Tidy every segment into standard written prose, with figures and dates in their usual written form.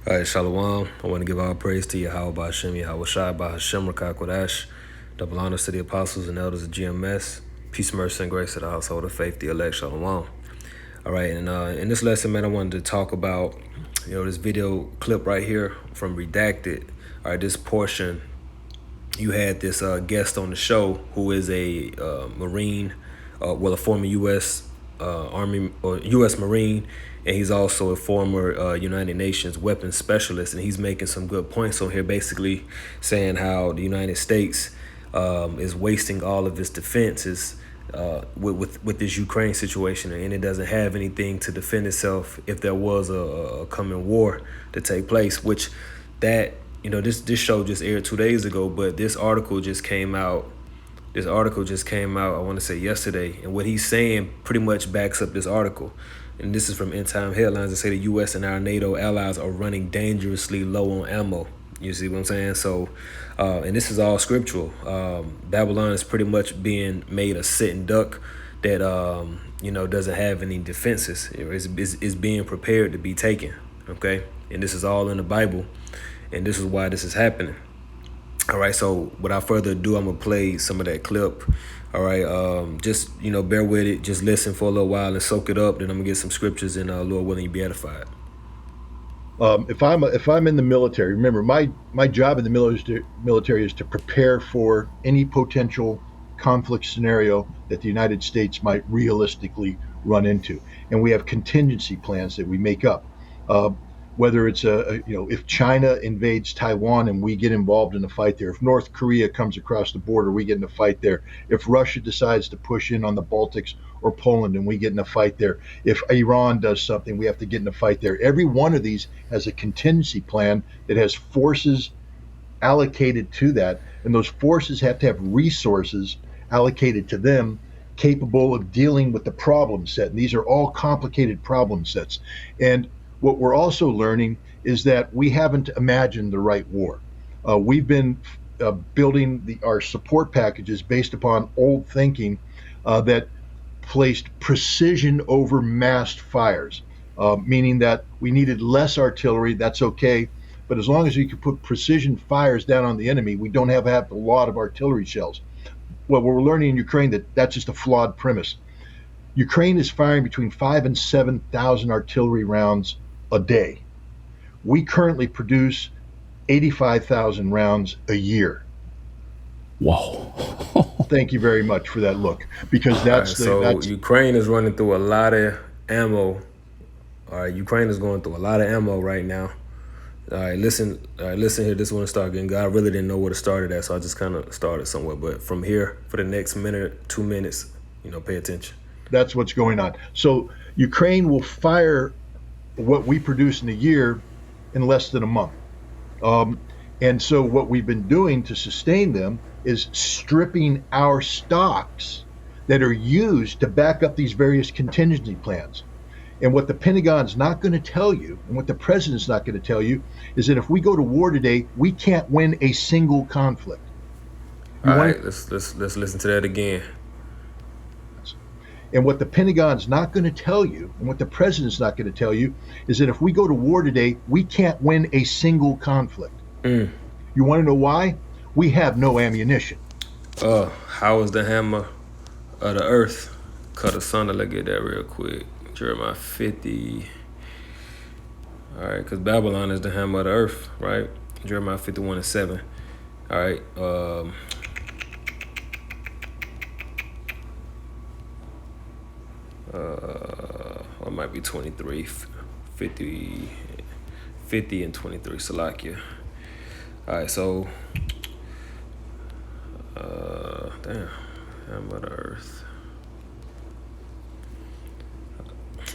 All right, Shalom. I want to give all praise to Yahweh Ba'Shem, Yahweh Shai Ba'Hashem, Rakah Kodash. Double honors to the apostles and elders of GMS. Peace, mercy, and grace to the household of faith, the elect, Shalom. All right, and in this lesson, man, I wanted to talk about, this video clip right here from Redacted. All right, this portion, you had this guest on the show who is a Marine, a former U.S. Army or U.S. Marine, and he's also a former United Nations weapons specialist, and he's making some good points on here, basically saying how the United States is wasting all of its defenses with this Ukraine situation, and it doesn't have anything to defend itself if there was a coming war to take place, which that this show just aired 2 days ago, but this article just came out. I want to say yesterday, and what he's saying pretty much backs up this article. And this is from End Time Headlines that say the U.S. and our NATO allies are running dangerously low on ammo. You see what I'm saying? So, and this is all scriptural. Babylon is pretty much being made a sitting duck that, doesn't have any defenses. It's being prepared to be taken, okay? And this is all in the Bible, and this is why this is happening. All right, so without further ado, I'm going to play some of that clip. All right, just, bear with it. Just listen for a little while and soak it up. Then I'm going to get some scriptures, and Lord willing, you be edified. If I'm in the military, remember my job in the military is to prepare for any potential conflict scenario that the United States might realistically run into, and we have contingency plans that we make up. Whether it's if China invades Taiwan and we get involved in a fight there, if North Korea comes across the border, we get in a fight there, if Russia decides to push in on the Baltics or Poland and we get in a fight there, if Iran does something, we have to get in a fight there. Every one of these has a contingency plan that has forces allocated to that, and those forces have to have resources allocated to them capable of dealing with the problem set. And these are all complicated problem sets. And what we're also learning is that we haven't imagined the right war. We've been building our support packages based upon old thinking that placed precision over massed fires, meaning that we needed less artillery. That's okay, but as long as you can put precision fires down on the enemy, we don't have to have a lot of artillery shells. Well, we're learning in Ukraine that's just a flawed premise. Ukraine is firing between 5,000 and 7,000 artillery rounds a day. We currently produce 85,000 rounds a year. Wow. Thank you very much for that look, because that's Ukraine is running through a lot of ammo. All right, Ukraine is going through a lot of ammo right now. All right, listen here. This one to start again. God really didn't know where to start it at, so I just kind of started somewhere. But from here, for the next minute, 2 minutes, pay attention. That's what's going on. So Ukraine will fire what we produce in a year in less than a month. And so what we've been doing to sustain them is stripping our stocks that are used to back up these various contingency plans. And what the Pentagon's not going to tell you, and what the president's not going to tell you, is that if we go to war today, we can't win a single conflict. All right, let's listen to that again. And what the Pentagon's not going to tell you, and what the president's not going to tell you, is that if we go to war today, we can't win a single conflict. You want to know why? We have no ammunition. How is the hammer of the earth cut asunder? Let's get that real quick. Jeremiah 50. All right, because Babylon is the hammer of the earth, right? Jeremiah 51:7. All right. It might be 23, 50 and 23, Salakia. All right, so, hammer of the earth.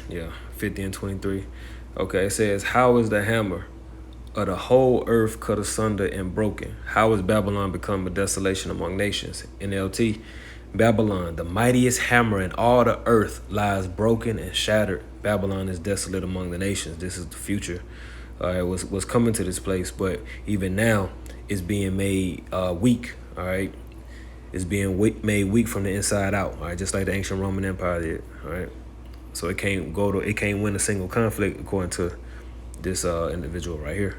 Yeah, 50 and 23. Okay, it says, how is the hammer of the whole earth cut asunder and broken? How has Babylon become a desolation among nations? NLT. Babylon, the mightiest hammer in all the earth, lies broken and shattered. Babylon is desolate among the nations. This is the future. It was coming to this place, but even now it's being made weak. All right, it's being made weak from the inside out. All right, just like the ancient Roman Empire did. All right, so it can't win a single conflict according to this individual right here.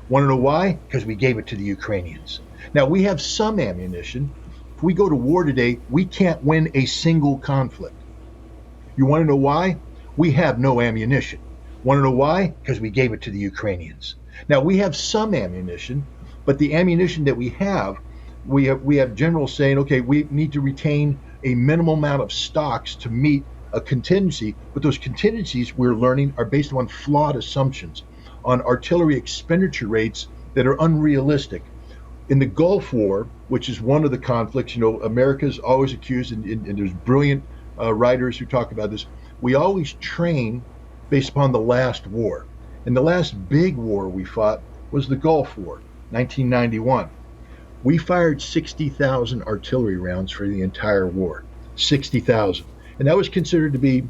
Want to know why? Because we gave it to the Ukrainians. Now, we have some ammunition. If we go to war today, we can't win a single conflict. You want to know why? We have no ammunition. Want to know why? Because we gave it to the Ukrainians. Now, we have some ammunition, but the ammunition that we have generals saying, okay, we need to retain a minimal amount of stocks to meet a contingency, but those contingencies we're learning are based on flawed assumptions on artillery expenditure rates that are unrealistic. In the Gulf War, which is one of the conflicts, America's always accused, and there's brilliant writers who talk about this. We always train based upon the last war. And the last big war we fought was the Gulf War, 1991. We fired 60,000 artillery rounds for the entire war, 60,000. And that was considered to be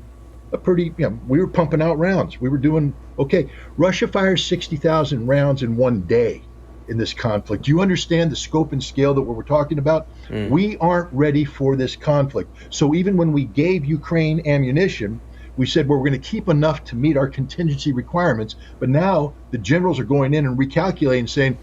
a pretty, we were pumping out rounds. We were doing okay. Russia fires 60,000 rounds in one day in this conflict. Do you understand the scope and scale that we're talking about? We aren't ready for this conflict. So even when we gave Ukraine ammunition, we said, well, we're going to keep enough to meet our contingency requirements. But now the generals are going in and recalculating, saying,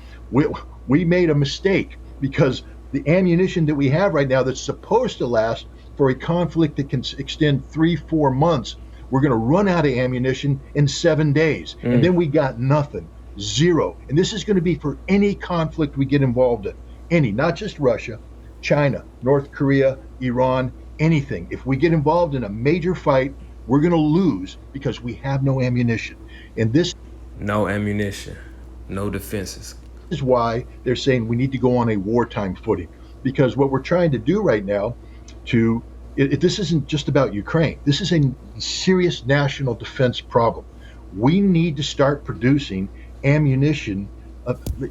we made a mistake, because the ammunition that we have right now that's supposed to last for a conflict that can extend 3-4 months, we're going to run out of ammunition in 7 days. And then we got nothing. Zero. And this is going to be for any conflict we get involved in. Any, not just Russia, China, North Korea, Iran, anything. If we get involved in a major fight, we're going to lose because we have no ammunition. And this No ammunition, no defenses. is why they're saying we need to go on a wartime footing. Because what we're trying to do right now this isn't just about Ukraine. This is a serious national defense problem. We need to start producing ammunition.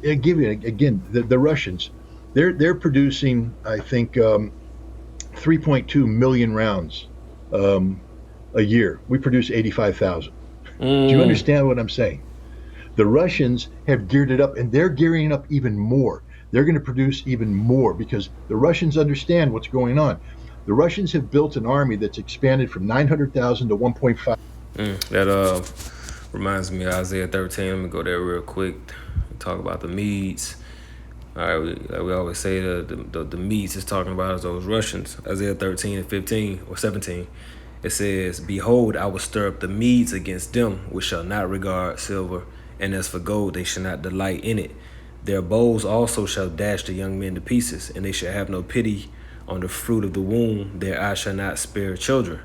Again, the Russians, they're producing, I think, 3.2 million rounds a year. We produce 85,000. Do you understand what I'm saying? The Russians have geared it up, and they're gearing up even more. They're going to produce even more because the Russians understand what's going on. The Russians have built an army that's expanded from 900,000 to 1.5. That reminds me of Isaiah 13. Let me go there real quick. Talk about the Medes. All right, we always say the Medes is talking about those Russians. Isaiah 13 and 15 or 17. It says, "Behold, I will stir up the Medes against them, which shall not regard silver, and as for gold, they shall not delight in it. Their bows also shall dash the young men to pieces, and they shall have no pity on the fruit of the womb. Their eye shall not spare children.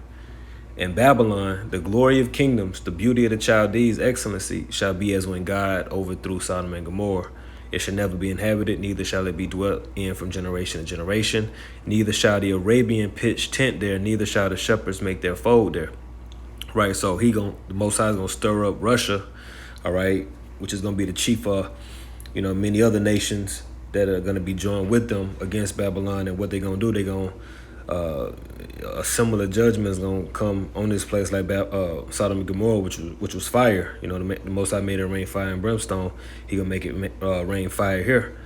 In Babylon, the glory of kingdoms, the beauty of the Chaldees' excellency, shall be as when God overthrew Sodom and Gomorrah. It shall never be inhabited, neither shall it be dwelt in from generation to generation. Neither shall the Arabian pitch tent there, neither shall the shepherds make their fold there." Right, so the Most High is gonna stir up Russia, all right, which is gonna be the chief of, many other nations that are gonna be joined with them against Babylon. And what they're gonna do, they're gonna a similar judgment is gonna come on this place like Sodom and Gomorrah, which was fire. The Most High made it rain fire and brimstone. He gonna make it rain fire here,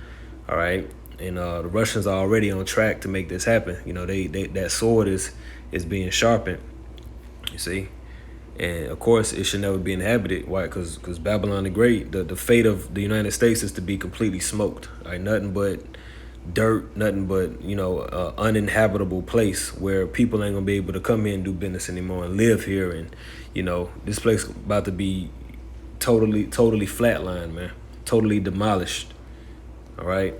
all right. And the Russians are already on track to make this happen. That sword is being sharpened. You see, and of course it should never be inhabited. Why? Because Babylon the Great, the fate of the United States is to be completely smoked. All right, nothing but dirt, nothing but uninhabitable place where people ain't gonna be able to come in and do business anymore and live here. And this place about to be totally flatlined, man, totally demolished. All right,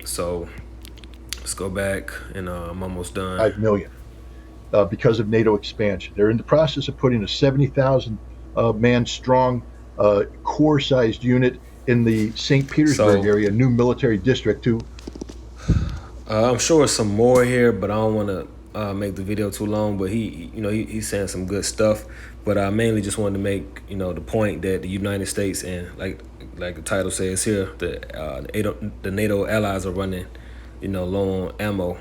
so let's go back, and I'm almost done. 5 million because of NATO expansion. They're in the process of putting a 70,000 man strong core-sized unit in the St. Petersburg area, a new military district to. I'm sure some more here, but I don't want to make the video too long. But he's saying some good stuff. But I mainly just wanted to make the point that the United States and like the title says here, the NATO allies are running low on ammo.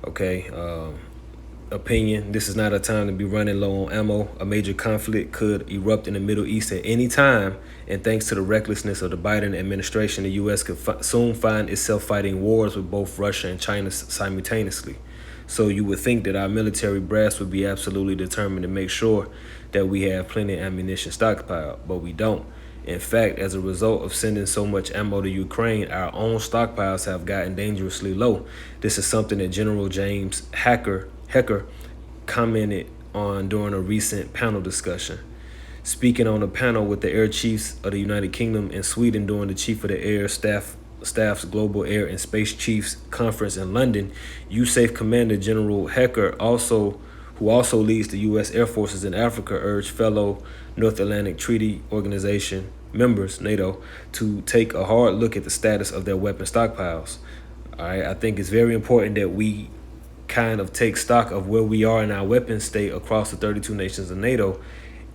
Okay. Opinion: this is not a time to be running low on ammo. A major conflict could erupt in the Middle East at any time, and thanks to the recklessness of the Biden administration, the U.S. could soon find itself fighting wars with both Russia and China simultaneously. So you would think that our military brass would be absolutely determined to make sure that we have plenty of ammunition stockpiled, but we don't. In fact, as a result of sending so much ammo to Ukraine, our own stockpiles have gotten dangerously low. This is something that General James Hecker commented on during a recent panel discussion. Speaking on a panel with the air chiefs of the United Kingdom and Sweden during the Chief of the Air Staff's Global Air and Space Chiefs Conference in London, USAF Commander General Hecker, who also leads the U.S. Air Forces in Africa, urged fellow North Atlantic Treaty Organization members, NATO, to take a hard look at the status of their weapon stockpiles. All right, I think it's very important that we kind of take stock of where we are in our weapons state across the 32 nations of NATO,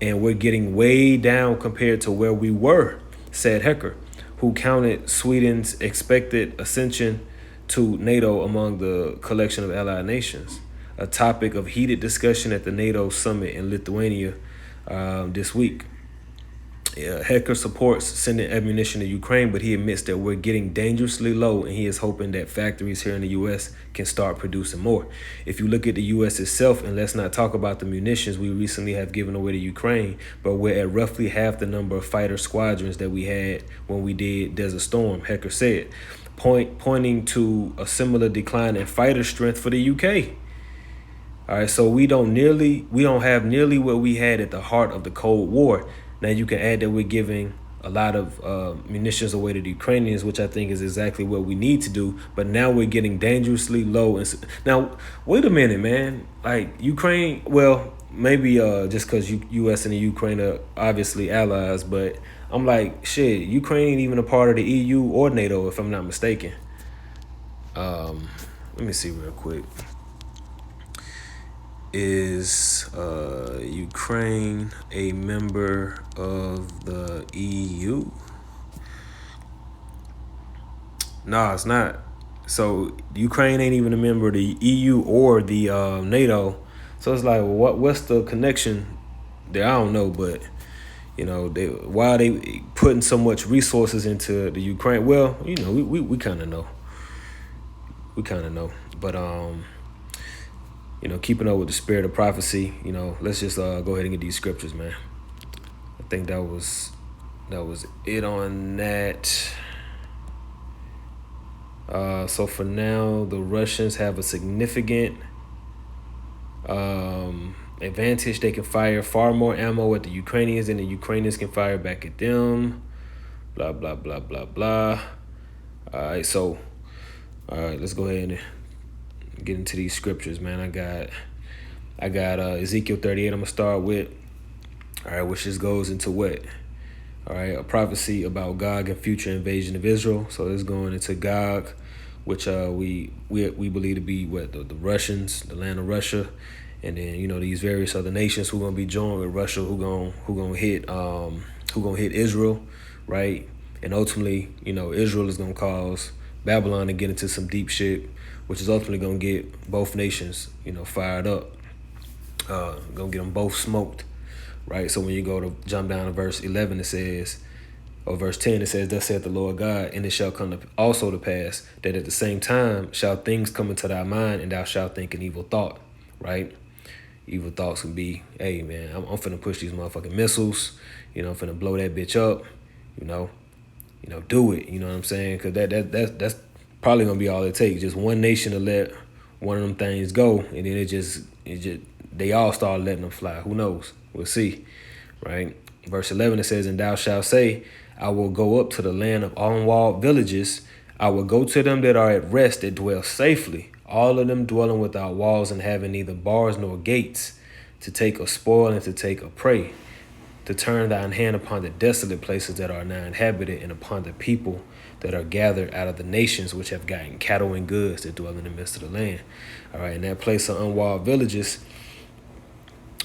and we're getting way down compared to where we were, said Hecker, who counted Sweden's expected ascension to NATO among the collection of allied nations, a topic of heated discussion at the NATO summit in Lithuania this week. Hecker supports sending ammunition to Ukraine, but he admits that we're getting dangerously low, and he is hoping that factories here in the U.S. can start producing more. If you look at the U.S. itself, and let's not talk about the munitions we recently have given away to Ukraine, but we're at roughly half the number of fighter squadrons that we had when we did Desert Storm, Hecker said, pointing to a similar decline in fighter strength for the UK. All right, so we don't have nearly what we had at the heart of the Cold War. Now you can add that we're giving a lot of munitions away to the Ukrainians, which I think is exactly what we need to do. But now we're getting dangerously low. Now, wait a minute, man. Like Ukraine, well, maybe just because U.S. and the Ukraine are obviously allies, but I'm like, shit, Ukraine ain't even a part of the EU or NATO, if I'm not mistaken. Let me see real quick. Is Ukraine a member of the EU? No, it's not. So Ukraine ain't even a member of the EU or the NATO. So it's like, well, what's the connection there? I don't know, but why are they putting so much resources into the Ukraine? Well, we kind of know. We kind of know, but keeping up with the spirit of prophecy, let's just go ahead and get these scriptures, man. I think that was it on that. So for now, the Russians have a significant advantage. They can fire far more ammo at the Ukrainians than the Ukrainians can fire back at them. Blah, blah, blah, blah, blah. All right, let's go ahead and get into these scriptures, man. I got Ezekiel 38 I'm gonna start with. All right, which just goes into what? All right, a prophecy about Gog and future invasion of Israel. So it's going into Gog, which we believe to be what the Russians, the land of Russia, and then these various other nations who gonna be joined with Russia, who gonna hit Israel, right? And ultimately, Israel is gonna cause Babylon to get into some deep shit, which is ultimately going to get both nations, fired up. Going to get them both smoked, right? So when you go to jump down to verse 11, it says, or verse 10, it says, thus saith the Lord God, and it shall come also to pass that at the same time shall things come into thy mind, and thou shalt think an evil thought, right? Evil thoughts can be, hey, man, I'm finna push these motherfucking missiles, I'm finna blow that bitch up, do it, you know what I'm saying? Because that's probably gonna be all it takes. Just one nation to let one of them things go, and then it just they all start letting them fly. Who knows? We'll see, right? Verse 11 it says, and thou shalt say, I will go up to the land of unwalled villages. I will go to them that are at rest, that dwell safely, all of them dwelling without walls and having neither bars nor gates, to take a spoil and to take a prey, to turn thine hand upon the desolate places that are now inhabited, and upon the people that are gathered out of the nations which have gotten cattle and goods that dwell in the midst of the land. All right, in that place of unwalled villages.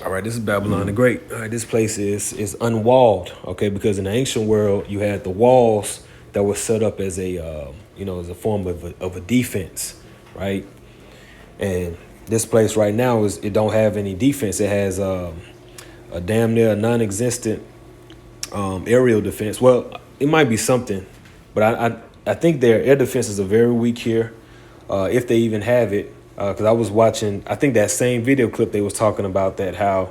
All right, this is Babylon the Great. All right, this place is unwalled, okay, because in the ancient world, you had the walls that were set up as a, as a form of a defense, right? And this place right now it don't have any defense. It has a damn near non-existent aerial defense. Well, it might be something, but I think their air defenses are very weak here, if they even have it. because I was watching, I think that same video clip they was talking about that how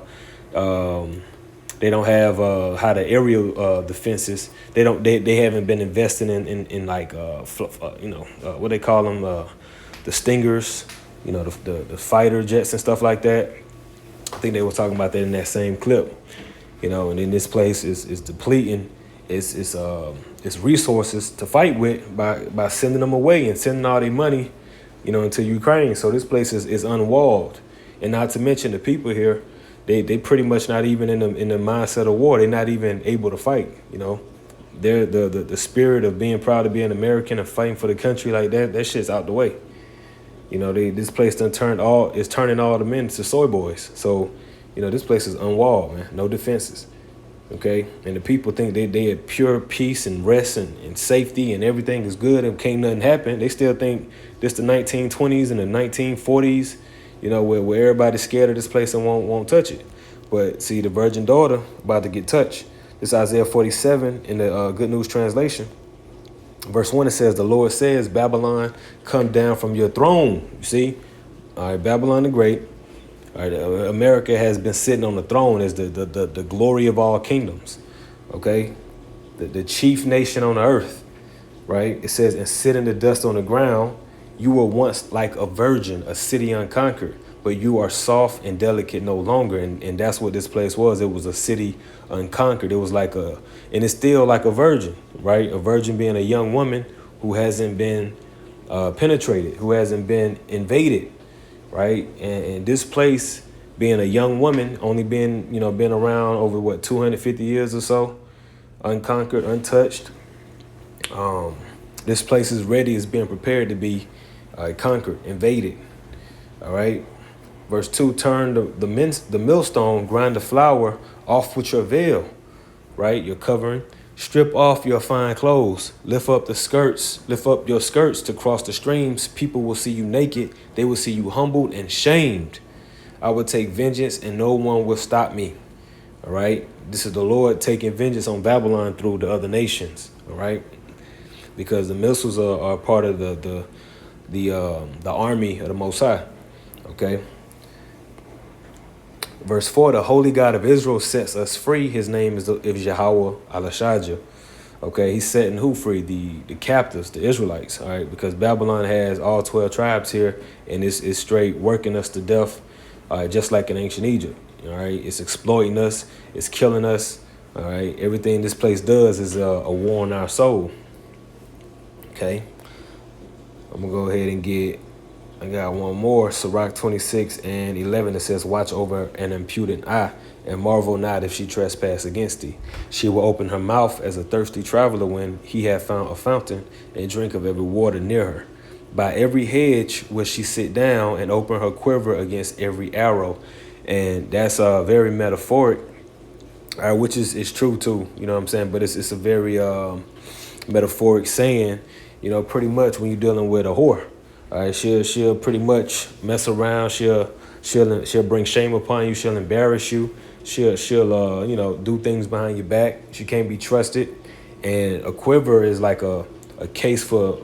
they don't have how the aerial defenses. They haven't been investing in like what they call them, the Stingers, the fighter jets and stuff like that. I think they were talking about that in that same clip, and then this place is depleting its resources to fight with by sending them away and sending all their money, into Ukraine. So this place is unwalled, and not to mention the people here, they pretty much not even in the mindset of war. They're not even able to fight. They're the spirit of being proud to be an American and fighting for the country like that. That shit's out the way. This place turning all the men into soy boys. So, this place is unwalled, man. No defenses. Okay, and the people think they at pure peace and rest and safety and everything is good and can't nothing happen. They still think this the 1920s and the 1940s, where everybody's scared of this place and won't touch it. But see, the virgin daughter about to get touched. This Isaiah 47 in the Good News Translation. Verse 1, it says, the Lord says, Babylon, come down from your throne. You see? All right, Babylon the Great. All right, America has been sitting on the throne as the glory of all kingdoms. Okay? The chief nation on the earth. Right? It says, and sit in the dust on the ground. You were once like a virgin, a city unconquered, but you are soft and delicate no longer. And that's what this place was. It was a city unconquered. It was and it's still like a virgin, right? A virgin being a young woman who hasn't been penetrated, who hasn't been invaded, right? And this place being a young woman, only been around over 250 years or so, unconquered, untouched. This place is ready, is being prepared to be conquered, invaded. All right. Verse 2, turn the millstone, grind the flour off with your veil, right? Your covering. Strip off your fine clothes. Lift up your skirts to cross the streams. People will see you naked. They will see you humbled and shamed. I will take vengeance and no one will stop me. All right. This is the Lord taking vengeance on Babylon through the other nations. All right. Because the missiles are part of the army of the Most High. Okay. Verse 4, the Holy God of Israel sets us free. His name is Yahweh Al-Ashajah. Okay, he's setting who free? The captives, the Israelites. All right, because Babylon has all 12 tribes here, and it's straight working us to death, just like in ancient Egypt. All right, it's exploiting us, it's killing us. All right, everything this place does is a war on our soul. Okay, I'm gonna go ahead and I got one more, Sirach 26:11. It says, watch over an impudent eye and marvel not if she trespass against thee. She will open her mouth as a thirsty traveler when he hath found a fountain and drink of every water near her. By every hedge will she sit down and open her quiver against every arrow. And that's very metaphoric, which is true too, you know what I'm saying? But it's a very metaphoric saying, pretty much when you're dealing with a whore. All right, she'll pretty much mess around. She'll bring shame upon you. She'll embarrass you. She'll do things behind your back. She can't be trusted. And a quiver is like a case for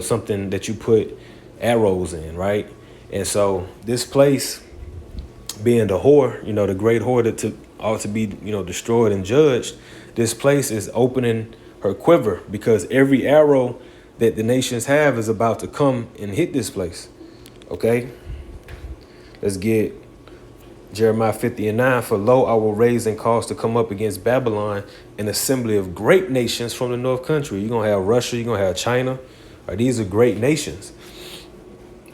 something that you put arrows in, right? And so this place, being the whore, the great whore that ought to be destroyed and judged, this place is opening her quiver because every arrow that the nations have is about to come and hit this place. Okay? Let's get Jeremiah 50:9. For lo, I will raise and cause to come up against Babylon an assembly of great nations from the north country. You're going to have Russia. You're going to have China. All right, these are great nations.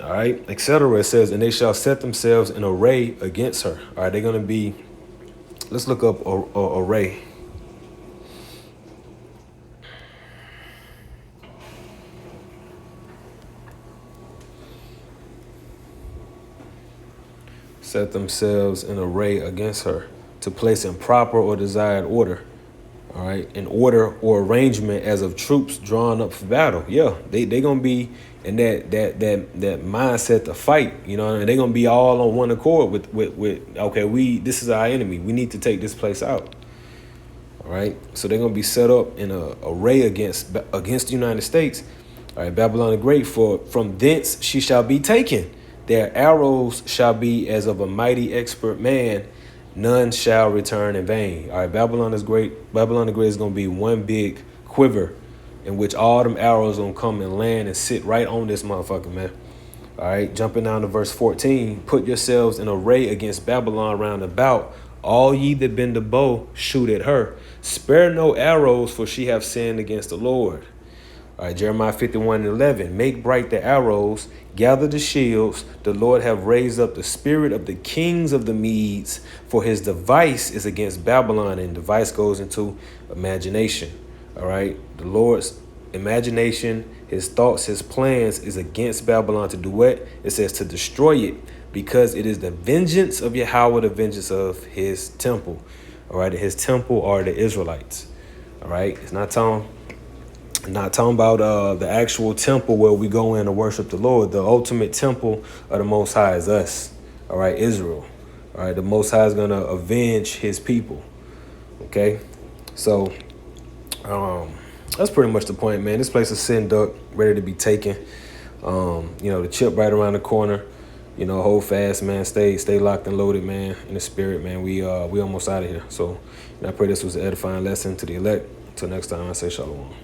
All right, etc. It says, and they shall set themselves in array against her. All right, they're going to be, let's look up array. Set themselves in array against her to place in proper or desired order. All right, in order or arrangement as of troops drawn up for battle. Yeah, they gonna be in that mindset to fight. And they're gonna be all on one accord with okay, this is our enemy. We need to take this place out. All right, so they're gonna be set up in a array against the United States. All right, Babylon the Great, for from thence she shall be taken. Their arrows shall be as of a mighty expert man. None shall return in vain. All right, Babylon is great. Babylon the Great is going to be one big quiver in which all them arrows going to come and land and sit right on this motherfucker, man. All right, jumping down to verse 14. Put yourselves in array against Babylon round about. All ye that bend the bow, shoot at her. Spare no arrows, for she hath sinned against the Lord. All right, Jeremiah 51:11. Make bright the arrows, gather the shields. The Lord have raised up the spirit of the kings of the Medes, for his device is against Babylon, and device goes into imagination. All right, the Lord's imagination, his thoughts, his plans is against Babylon to do what? It says to destroy it, because it is the vengeance of Yahweh, the vengeance of his temple. All right, his temple are the Israelites. All right, it's not talking about the actual temple where we go in to worship the Lord. The ultimate temple of the Most High is us. All right, Israel. All right, the Most High is going to avenge his people. Okay, so that's pretty much the point, man. This place is sitting duck, ready to be taken. The chip right around the corner. Hold fast, man. Stay locked and loaded, man. In the spirit, man. We almost out of here. So I pray this was an edifying lesson to the elect. Until next time, I say shalom.